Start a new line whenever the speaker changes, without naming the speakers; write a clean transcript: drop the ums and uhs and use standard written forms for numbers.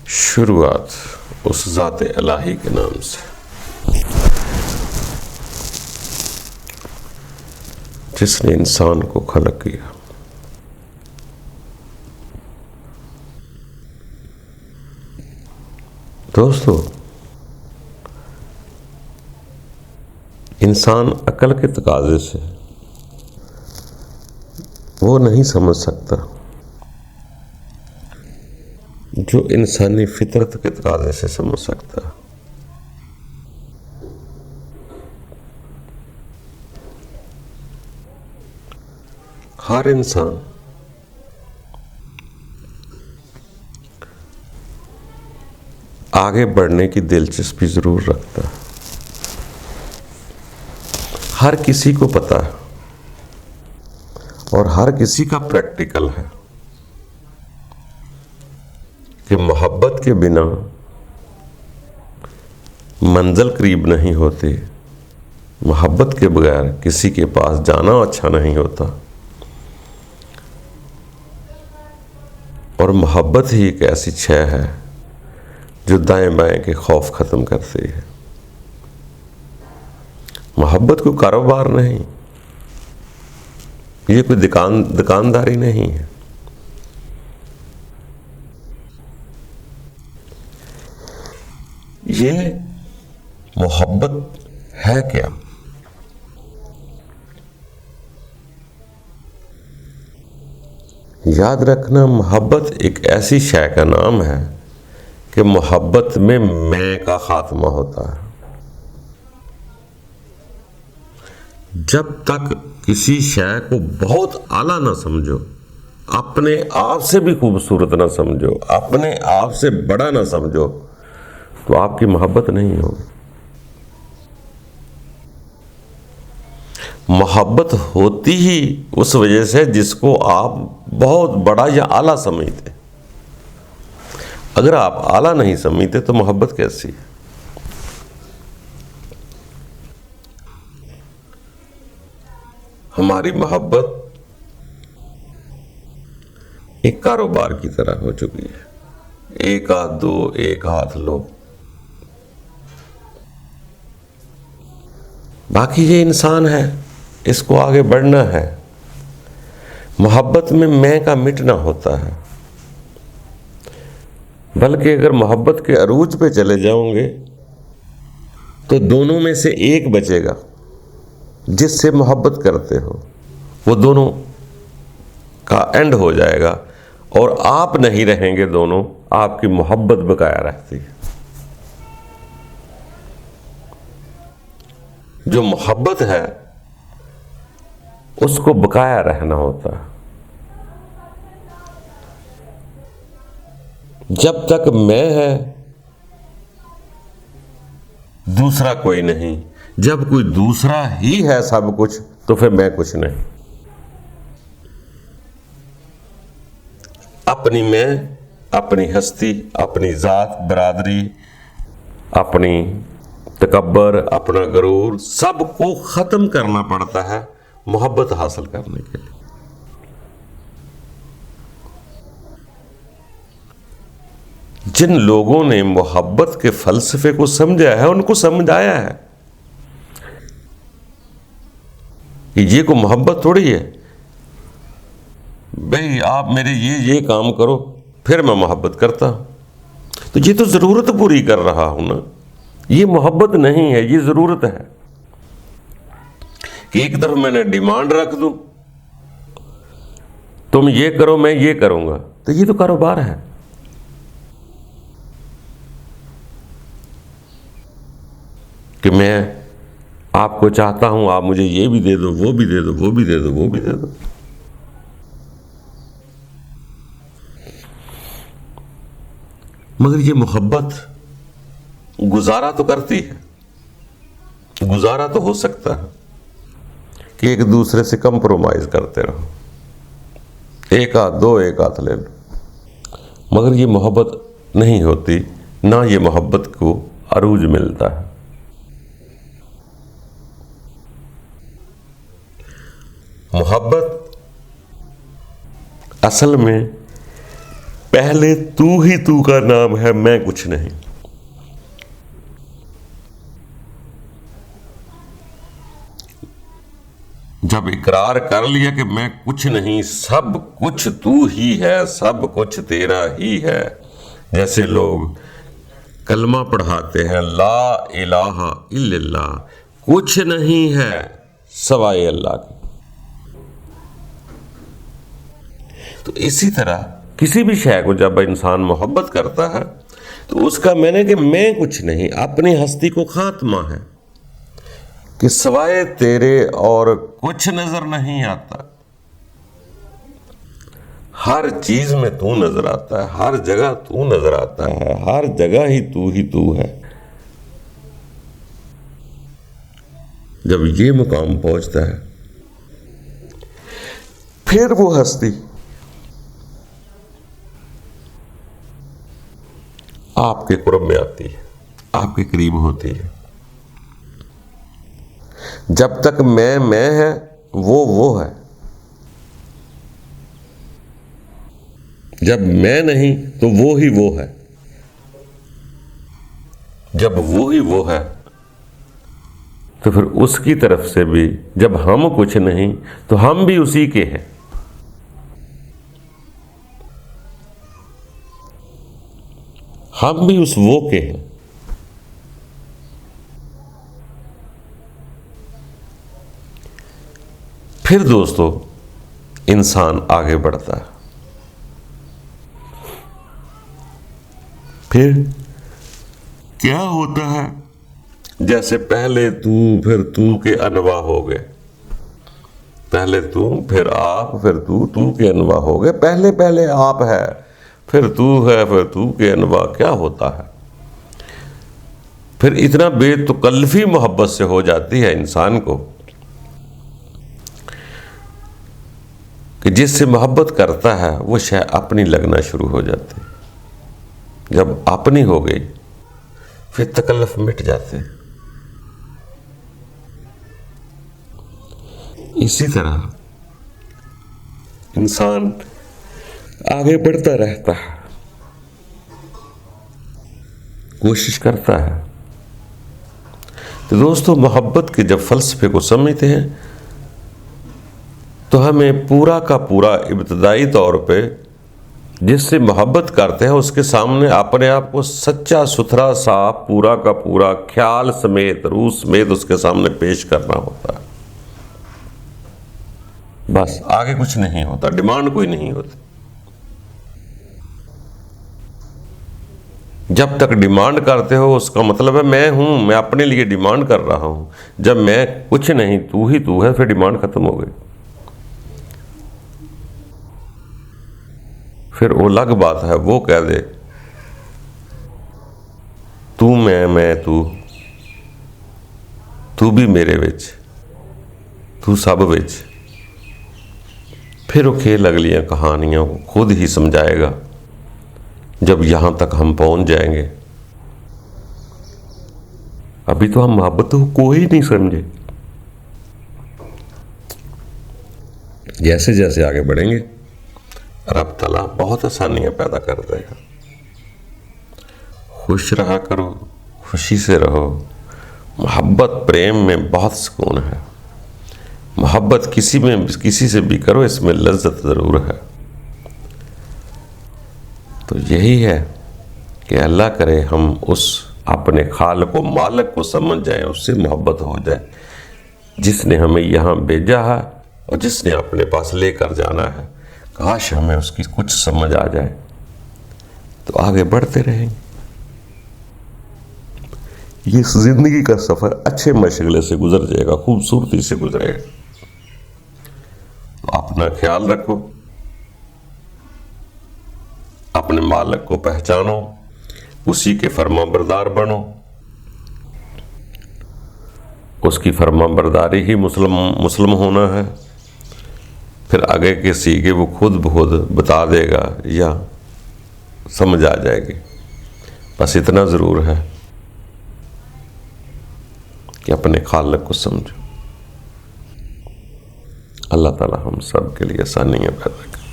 شروعات اس ذات الہی کے نام سے جس نے انسان کو خلق کیا. دوستو، انسان عقل کے تقاضے سے وہ نہیں سمجھ سکتا جو انسانی فطرت کے تقاضے سے سمجھ سکتا. ہر انسان آگے بڑھنے کی دلچسپی ضرور رکھتا ہے. ہر کسی کو پتا ہے اور ہر کسی کا پریکٹیکل ہے کہ محبت کے بنا منزل قریب نہیں ہوتی. محبت کے بغیر کسی کے پاس جانا اچھا نہیں ہوتا، اور محبت ہی ایک ایسی شے ہے جو دائیں بائیں کے خوف ختم کرتی ہے. محبت کوئی کاروبار نہیں، یہ کوئی دکانداری نہیں ہے. یہ محبت ہے کیا؟ یاد رکھنا، محبت ایک ایسی شے کا نام ہے کہ محبت میں میں کا خاتمہ ہوتا ہے. جب تک کسی شے کو بہت اعلیٰ نہ سمجھو، اپنے آپ سے بھی خوبصورت نہ سمجھو، اپنے آپ سے بڑا نہ سمجھو، تو آپ کی محبت نہیں ہوگی. محبت ہوتی ہی اس وجہ سے جس کو آپ بہت بڑا یا اعلیٰ سمجھتے. اگر آپ اعلیٰ نہیں سمجھتے تو محبت کیسی ہے؟ ہماری محبت ایک کاروبار کی طرح ہو چکی ہے. ایک ہاتھ دو، ایک ہاتھ لو. باقی یہ انسان ہے، اس کو آگے بڑھنا ہے. محبت میں کا مٹنا ہوتا ہے. بلکہ اگر محبت کے عروج پہ چلے جاؤں گے تو دونوں میں سے ایک بچے گا جس سے محبت کرتے ہو، وہ دونوں کا اینڈ ہو جائے گا اور آپ نہیں رہیں گے. دونوں آپ کی محبت بقایا رہتی ہے. جو محبت ہے اس کو بقایا رہنا ہوتا ہے. جب تک میں ہے دوسرا کوئی نہیں. جب کوئی دوسرا ہی ہے سب کچھ تو پھر میں کچھ نہیں. اپنی میں، اپنی ہستی، اپنی ذات، برادری، اپنی تکبر، اپنا غرور، سب کو ختم کرنا پڑتا ہے محبت حاصل کرنے کے لیے. جن لوگوں نے محبت کے فلسفے کو سمجھا ہے ان کو سمجھ آیا ہے کہ یہ کو محبت تھوڑی ہے بھئی آپ میرے یہ کام کرو پھر میں محبت کرتا ہوں. تو یہ تو ضرورت پوری کر رہا ہوں نا. یہ محبت نہیں ہے، یہ ضرورت ہے کہ ایک طرف میں نے ڈیمانڈ رکھ دوں، تم یہ کرو میں یہ کروں گا، تو یہ تو کاروبار ہے. کہ میں آپ کو چاہتا ہوں، آپ مجھے یہ بھی دے دو، وہ بھی دے دو، وہ بھی دے دو، وہ بھی دے دو. مگر یہ محبت گزارا تو کرتی ہے. گزارا تو ہو سکتا ہے کہ ایک دوسرے سے کمپرومائز کرتے رہو، ایک ہاتھ دو، ایک ہاتھ لے لو. مگر یہ محبت نہیں ہوتی، نہ یہ محبت کو عروج ملتا ہے. محبت اصل میں پہلے تو ہی تو کا نام ہے، میں کچھ نہیں۔ جب اقرار کر لیا کہ میں کچھ نہیں، سب کچھ تو ہی ہے، سب کچھ تیرا ہی ہے، جیسے لوگ کلمہ پڑھاتے ہیں لا الہ الا اللہ، کچھ نہیں ہے سوائے اللہ کے۔ تو اسی طرح کسی بھی شے کو جب انسان محبت کرتا ہے تو اس کا معنی کہ میں کچھ نہیں، اپنی ہستی کو خاتمہ ہے کہ سوائے تیرے اور کچھ نظر نہیں آتا۔ ہر چیز میں تو نظر آتا ہے، ہر جگہ تو نظر آتا ہے، ہر جگہ ہی تو ہے۔ جب یہ مقام پہنچتا ہے پھر وہ ہستی آپ کے قرب میں آتی ہے، آپ کے قریب ہوتی ہے۔ جب تک میں ہے وہ ہے، جب میں نہیں تو وہ ہی وہ ہے، جب وہ ہی وہ ہے تو پھر اس کی طرف سے بھی جب ہم کچھ نہیں تو ہم بھی اسی کے ہیں۔ ہم بھی اس وہ کے ہیں۔ پھر دوستو انسان آگے بڑھتا ہے، پھر کیا ہوتا ہے؟ جیسے پہلے تو پھر تو کے انواع ہو گئے، پہلے تو پھر آپ پھر تو کے انواع ہو گئے، پہلے آپ ہے پھر تو ہے پھر تو کے انواع کیا ہوتا ہے؟ پھر اتنا بے تکلفی محبت سے ہو جاتی ہے انسان کو کہ جس سے محبت کرتا ہے وہ شے اپنی لگنا شروع ہو جاتی۔ جب اپنی ہو گئی پھر تکلف مٹ جاتے۔ اسی طرح انسان آگے بڑھتا رہتا ہے، کوشش کرتا ہے۔ تو دوستو محبت کے جب فلسفے کو سمجھتے ہیں تو ہمیں پورا کا پورا ابتدائی طور پہ جس سے محبت کرتے ہیں اس کے سامنے اپنے آپ کو سچا ستھرا صاف پورا کا پورا خیال سمیت روح سمیت اس کے سامنے پیش کرنا ہوتا ہے۔ بس آگے کچھ نہیں ہوتا، ڈیمانڈ کوئی نہیں ہوتی۔ جب تک ڈیمانڈ کرتے ہو اس کا مطلب ہے میں ہوں، میں اپنے لیے ڈیمانڈ کر رہا ہوں۔ جب میں کچھ نہیں تو ہی تو ہے، پھر ڈیمانڈ ختم ہو گئی۔ پھر وہ الگ بات ہے، وہ کہہ دے تو میں تو بھی میرے وچ تو سب وچ، پھر وہ کھیل اگلیاں کہانیاں خود ہی سمجھائے گا جب یہاں تک ہم پہنچ جائیں گے۔ ابھی تو ہم محبت کو کوئی نہیں سمجھے۔ جیسے جیسے آگے بڑھیں گے رب تعالیٰ بہت آسانیاں پیدا کر دے گا۔ خوش رہا کرو، خوشی سے رہو۔ محبت پریم میں بہت سکون ہے۔ محبت کسی سے بھی کرو، اس میں لذت ضرور ہے۔ تو یہی ہے کہ اللہ کرے ہم اس اپنے خالق و مالک کو سمجھ جائیں، اس سے محبت ہو جائے جس نے ہمیں یہاں بھیجا ہے اور جس نے اپنے پاس لے کر جانا ہے۔ کاش ہمیں اس کی کچھ سمجھ آ جائے تو آگے بڑھتے رہیں گے۔ یہ زندگی کا سفر اچھے مشغلے سے گزر جائے گا، خوبصورتی سے گزرے گا۔ تو اپنا خیال رکھو، اپنے مالک کو پہچانو، اسی کے فرما بردار بنو۔ اس کی فرما برداری ہی مسلم ہونا ہے۔ پھر آگے کے سیکھے وہ خود بخود بتا دے گا یا سمجھ آ جائے گی۔ بس اتنا ضرور ہے کہ اپنے خالق کو سمجھو۔ اللہ تعالی ہم سب کے لیے آسانیاں پیدا کرے۔